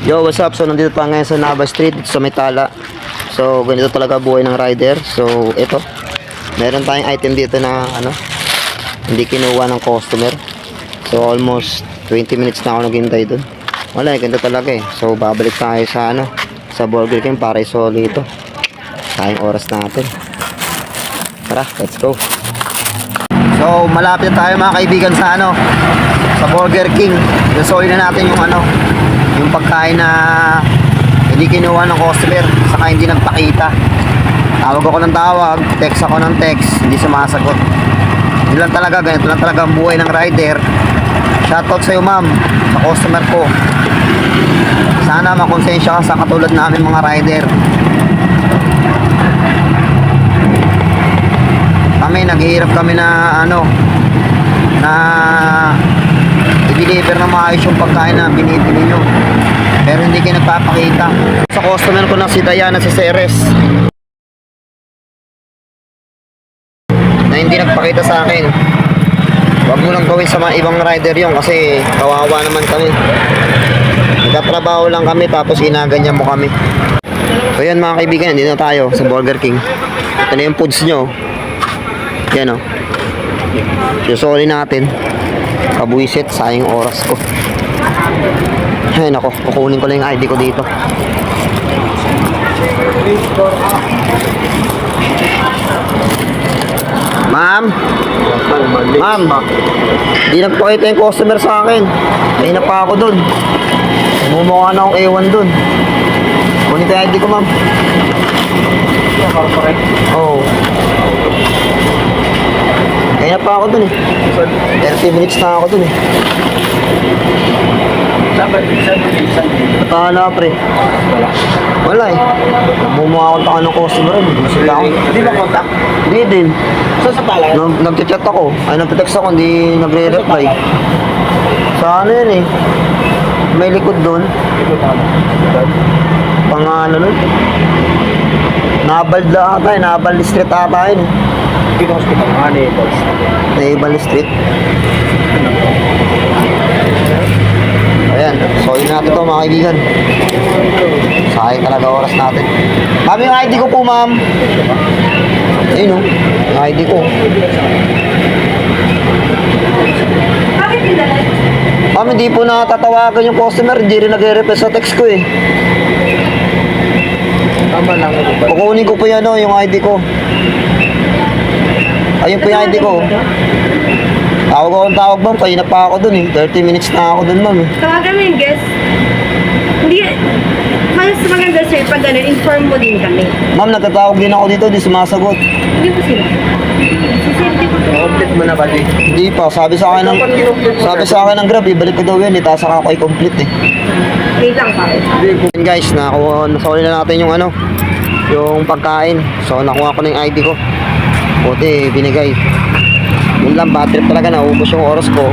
Yo, what's up? So, nandito pa ngayon sa Nava Street, dito sa Metala. So, ganito talaga buhay ng rider. So, ito. Meron tayong item dito na, hindi kinuha ng customer. So, almost 20 minutes na ako naghintay dun. Wala, ganito talaga eh. So, babalik tayo sa, sa Burger King para isoli ito. Sayang oras natin. Tara, let's go. So, malapit tayo mga kaibigan sa, sa Burger King. Isoli na natin yung, yung pagkain na hindi kinuha ng customer, saka hindi nagpakita. Tawag ako ng tawag, text ako ng text, hindi sumasagot. Yun lang talaga, ganito lang talaga ang buhay ng rider. Shoutout sa'yo ma'am, sa customer ko. Sana makonsensya ka sa katulad namin mga rider. Kami, naghihirap kami na na i-deliver na maayos yung pagkain na binibili nyo, pero hindi kayo nagpapakita. Sa customer ko na si Diana, si Ceres, na hindi nagpakita sa akin. Huwag mo lang gawin sa mga ibang rider yon kasi kawawa naman kami. Nagtatrabaho lang kami tapos inaganyan mo kami. So yan mga kaibigan, dito na tayo sa Burger King. Ito na yung foods nyo. Yan o. Susuli natin. Kabuisit, sayang oras ko. Ay nako, kukunin ko lang yung ID ko dito. Ma'am? Ma'am? Di nagpakita yung customer sa akin. May na pa ako dun. Mumukha na akong ewan dun. Kunin ko yung ID ko ma'am. Oo. Kaya pa ako dun eh. 30 minutes na ako dun eh. Nakala pre. Wala eh. Bumuha akong taka ng customer eh. Masila ako. Hindi ba contact? Hindi din. So sa pala? Nag-chat ako. Ay nag-text ako. Hindi nagre-reply. Sa ano yun eh. May likod dun. Pangalan nun. Nabald ata eh. Nabald street ata yun eh. Dito hospital nga ni Balls. Naibal Street. Ayan, sorry natin ito mga kaibigan. Sayang talaga oras natin. Ma'am, yung ID ko po ma'am. Ayun o, yung ID ko. Ma'am, hindi po natatawagan yung customer. Hindi rin nag-request sa text ko eh. Tama lang. Kukunin ko po yan yung ID ko. Ayun po yung ID ko. Tawag ma'am, kayo na pa ako dun eh. 30 minutes na ako dun ma'am eh. Tawagan mo yung guest. Hindi, mas maganda sir, pag gano'n, inform mo din kami. Ma'am, nagtatawag din ako dito, di sumasagot. Hindi po sila. Si sir, di po po. Complete mo na ba di? Hindi pa, sabi sa akin ng Grab, ibalik ko daw yan eh, tapos saka ako i-complete eh. Wait lang pa. Yun guys, nasuli na natin yung yung pagkain. So nakuha ko na yung ID ko. Buti, binigay. Yun lang, bad trip talaga, naubos yung oras ko.